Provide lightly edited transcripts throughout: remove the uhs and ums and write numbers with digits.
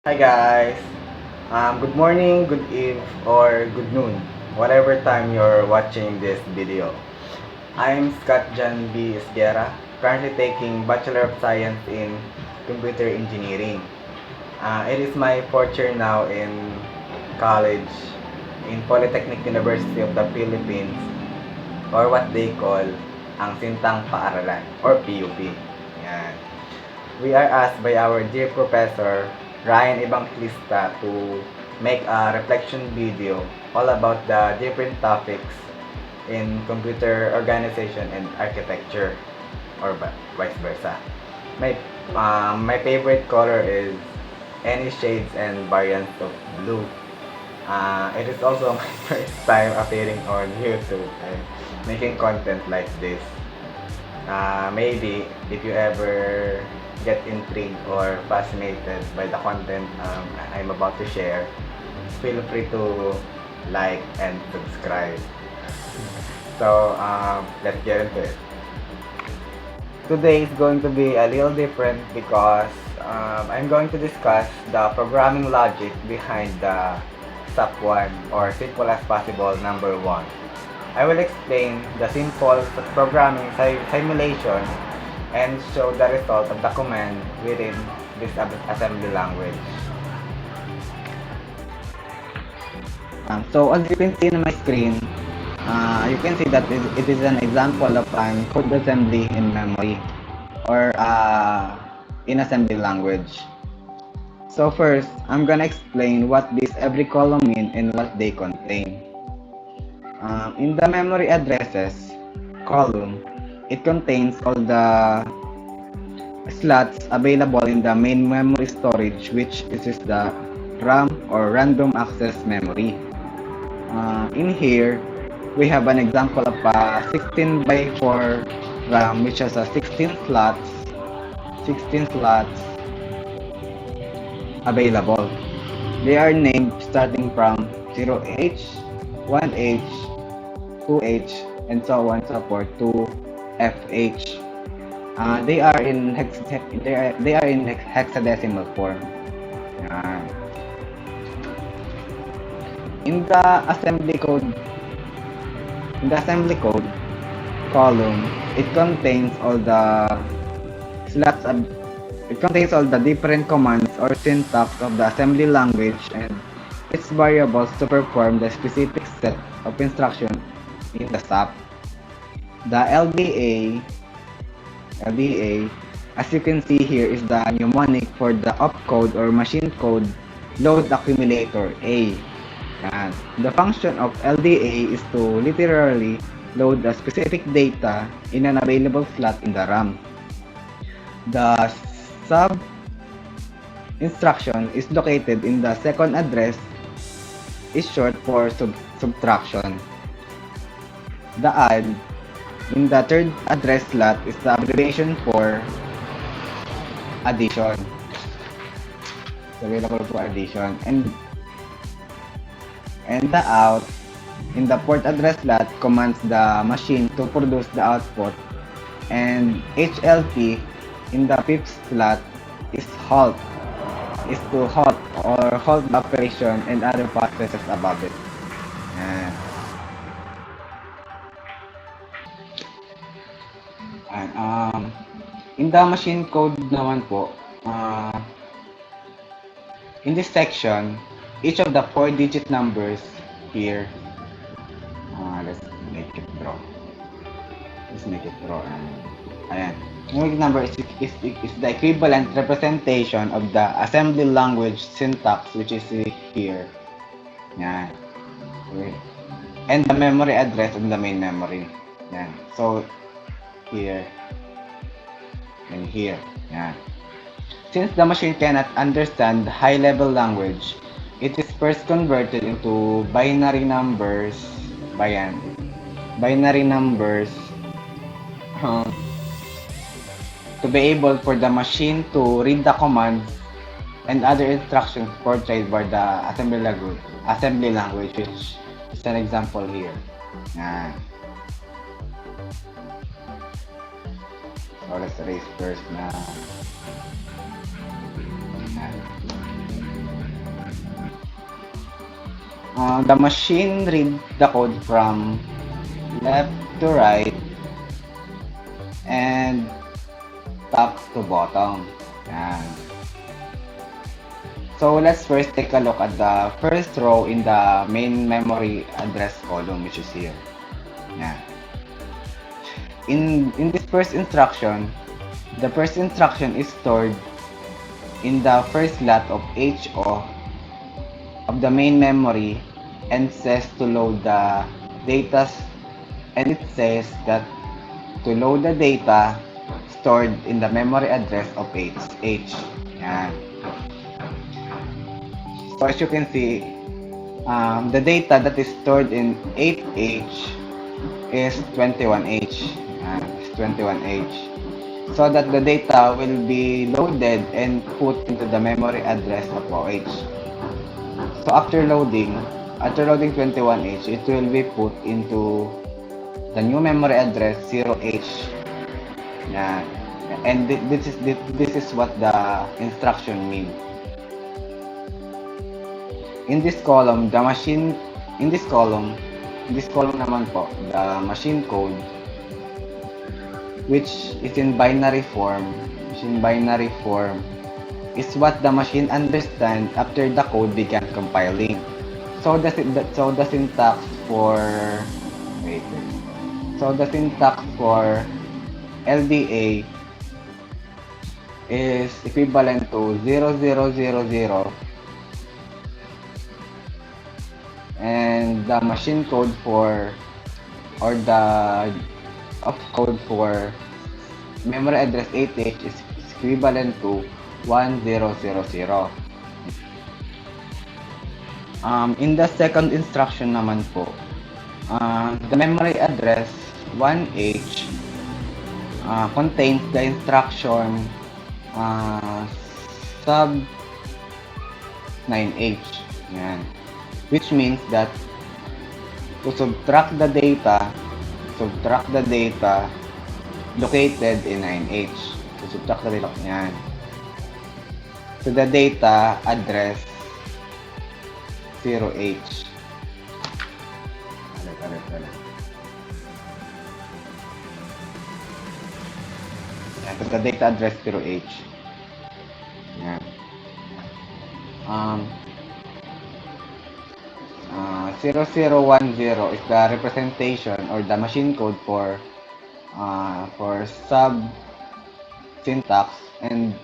Hi guys. Good morning, good eve, or good noon, whatever time you're watching this video. I'm Scott John B. Esguera, currently taking Bachelor of Science in Computer Engineering. It is my fourth year now in college in Polytechnic University of the Philippines, or what they call ang Sintang Paaralan, or PUP. Yan. We are asked by our dear professor, Ryan Evangelista, to make a reflection video all about the different topics in computer organization and architecture, or vice versa. My favorite color is any shades and variants of blue. It is also my first time appearing on YouTube and making content like this. Maybe if you ever get intrigued or fascinated by the content I'm about to share, feel free to like and subscribe. So let's get into it. Today is going to be a little different because I'm going to discuss the programming logic behind the SAP 1, or simple as possible number 1. I will explain the simple programming simulation and show the result of the command within this assembly language. So as you can see on my screen, you can see that it is an example of an code assembly in memory, or in assembly language. So first, I'm gonna explain what this every column mean and what they contain. In the memory addresses column, it contains all the slots available in the main memory storage, which is the RAM, or random access memory. In here, we have an example of a 16 by 4 RAM, which has a 16 slots available. They are named starting from 0H, 1H, 2H, and so on and so forth to FH. They are in hexadecimal form. In the assembly code column, it contains all the slots. It contains all the different commands or syntax of the assembly language and its variables to perform the specific set of instructions in the SAP. The LDA, as you can see here, is the mnemonic for the opcode or machine code load accumulator A. And the function of LDA is to literally load the specific data in an available slot in the RAM. The sub instruction is located in the second address, is short for subtraction. The add in the third address slot is the abbreviation for addition. It's available for addition. And the out in the fourth address slot commands the machine to produce the output. And HLT in the fifth slot is halt, is to halt or halt the operation and other processes above it. And in the machine code naman po, in this section, each of the 4-digit numbers here, let's make it draw. Ayan. Yung number is the equivalent representation of the assembly language syntax, which is here. Yan. Okay. And the memory address of the main memory. Yan. So, here and here. Yan. Since the machine cannot understand high-level language, it is first converted into binary numbers to be able for the machine to read the commands and other instructions portrayed by the assembly language, which is an example here. So let's erase first na. The machine read the code from left to right and top to bottom. Yan. So let's first take a look at the first row in the main memory address column, which is here. Yan. In this first instruction, the first instruction is stored in the first slot of HO of the main memory and says to load the data, and it says that to load the data stored in the memory address of H. Yan. So as you can see, the data that is stored in 8H is 21H. Yan, is 21H. So that the data will be loaded and put into the memory address of OH. So after loading 21H, it will be put into the new memory address 0H. Yan. And this is what the instruction means. In this column, naman po, the machine code, which is in binary form, is what the machine understands after the code began compiling. So the syntax for LDA is equivalent to 0000, and the machine code for, or the opcode for memory address 8H is equivalent to 1000. In the second instruction naman po, the memory address 1H contains the instruction sub 9H. Yan. Which means that to subtract the data located in 9H. To subtract the data, yan, to the data address 0H. Yan, to the data address 0H. Yan. 0010 is the representation or the machine code for sub syntax, and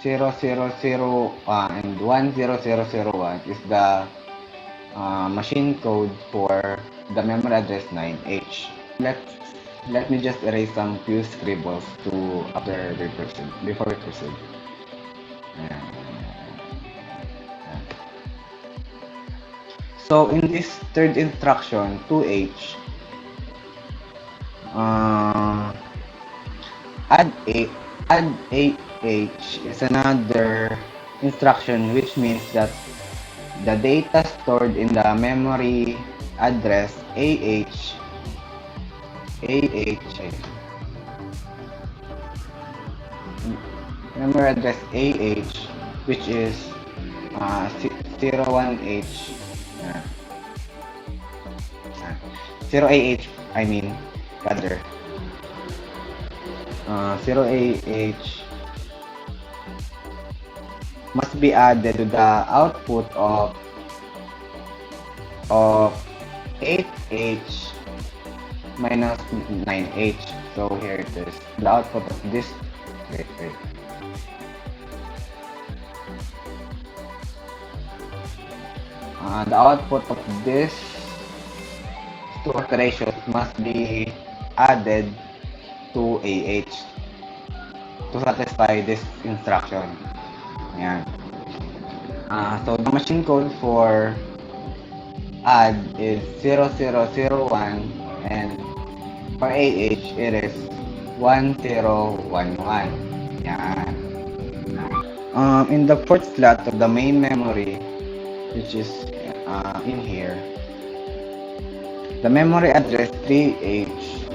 0001 and 10001 is the machine code for the memory address 9H. Let me just erase some few scribbles before we proceed. Yeah. So in this third instruction, 2H, add AH is another instruction, which means that the data stored in the memory address memory address AH, which is 01H, 0AH, I mean, rather, 0AH must be added to the output of 8H minus 9H. So here it is, the output of this. Wait. The output of this two operations must be added to AH to satisfy this instruction. Ayan. So the machine code for add is 0001, and for AH it is 1011. Ayan. In the fourth slot of the main memory, which is in here, the memory address 3H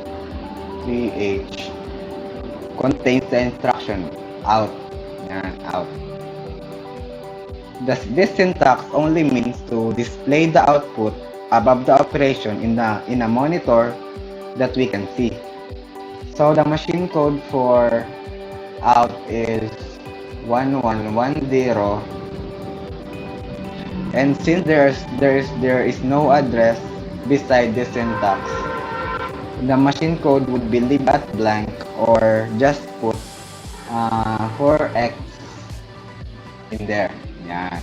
contains the instruction out. Yan, out. This syntax only means to display the output above the operation in a monitor that we can see. So the machine code for out is 1110, and since there is no address beside the syntax, the machine code would be leave at blank or just put 4x in there. Yan.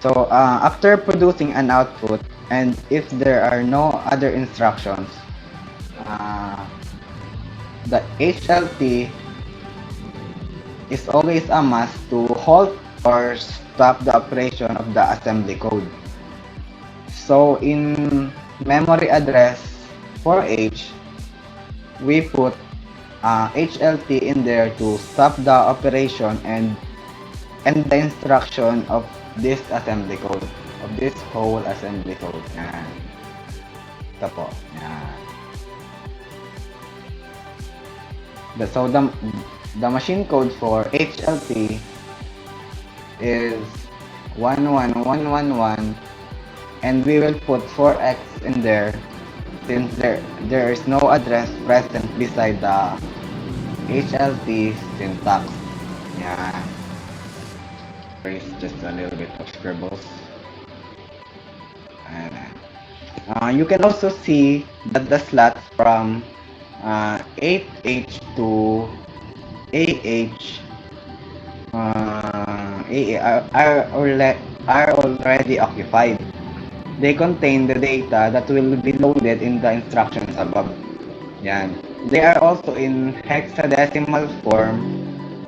So after producing an output, and if there are no other instructions, the HLT is always a must to halt or stop the operation of the assembly code. So in memory address 4H, we put HLT in there to stop the operation and the instruction of this assembly code, of this whole assembly code. Yan. Ito po. Yan. So the machine code for HLT is 11111, and we will put 4x in there since there is no address present beside the HLT syntax. Yeah. There is just a little bit of scribbles. And you can also see that the slots from 8H to AH are already occupied. They contain the data that will be loaded in the instructions above. Yan. They are also in hexadecimal form.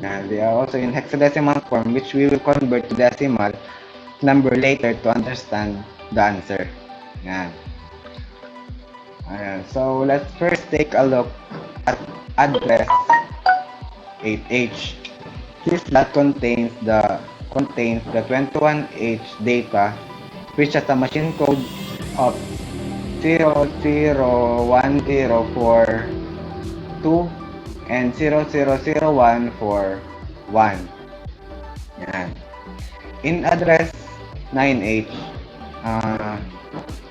Yan. They are also in hexadecimal form, which we will convert to decimal number later to understand the answer. Yan. Ayan. So let's first take a look at address 8H. This slot contains the 21H data, which has a machine code of 0010 for 2 and 0001 for 1. Yan. In address 9H,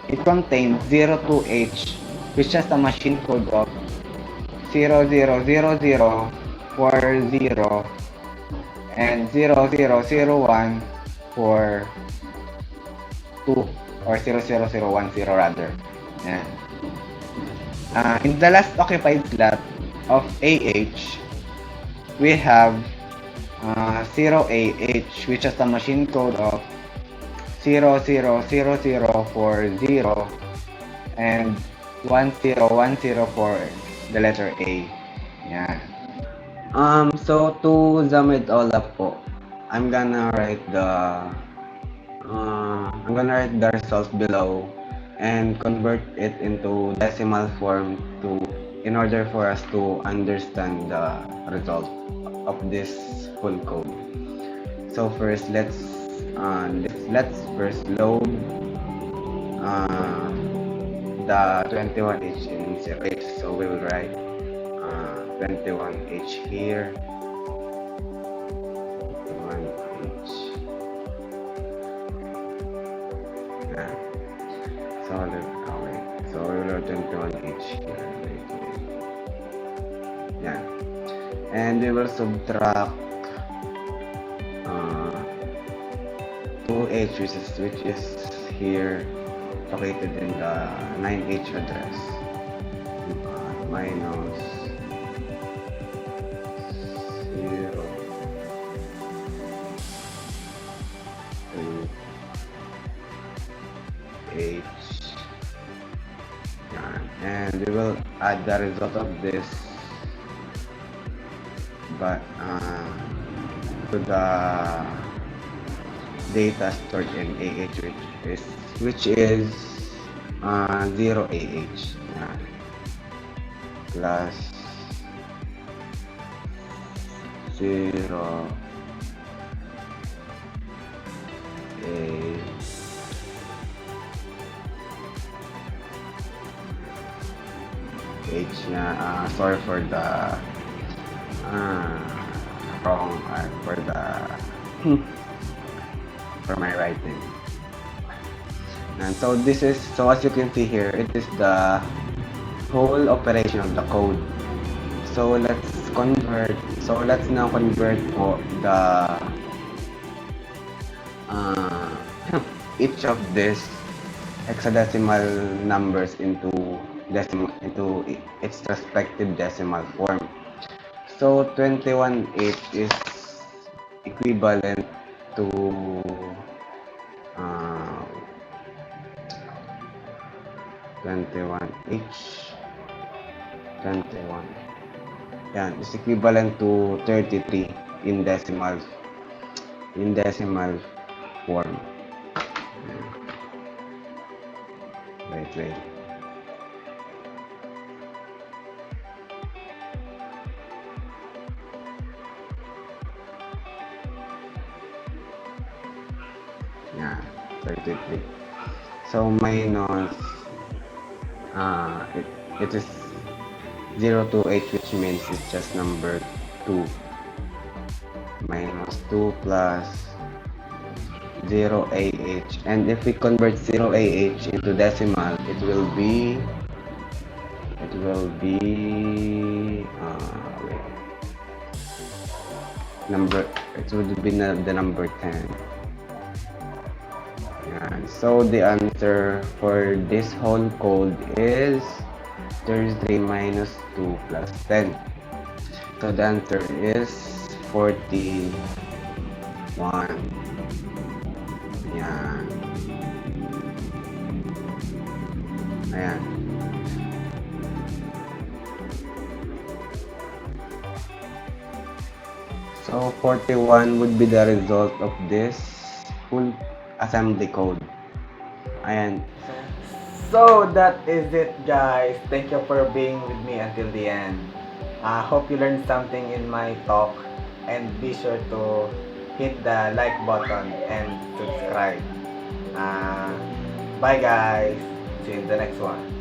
it contains 02H, which has a machine code of 0000 for 0 and 0001 for 2, or 00010 rather. Yan. In the last occupied slot of AH, we have 0AH, which has a machine code of 0000 for 0 and 1010 for the letter A. Yan. So to sum it all up po, I'm gonna write the results below and convert it into decimal form in order for us to understand the result of this full code. So first, let's first load the 21H in 0H. So we will write 21H here. 21H. Yeah. So we will write 21H here. Yeah. And we will subtract 2H, which is here, located in the 9H address. Minus 0 H. And we will add the result of this to the data stored in AH, which is 0AH. Plus 0 A H niya. Sorry for the wrong for my writing. And so as you can see here, it is the whole operation of the code. So let's now convert po the each of these hexadecimal numbers into its respective decimal form. So 21/8 is equivalent to 21 yan is equivalent to 33 in decimal form. Wait. Yeah, 33. So minus it is 0 to 8, which means it's just number 2. Minus 2 plus 0AH. And if we convert 0AH into decimal, it will be the number 10. Yan. So the answer for this whole code is 33 minus 2 plus 10. So the answer is 41. Yan. Ayan. So 41 would be the result of this full assembly code. Ayan. So that is it, guys. Thank you for being with me until the end. I hope you learned something in my talk, and be sure to hit the like button and subscribe. Bye, guys. See you in the next one.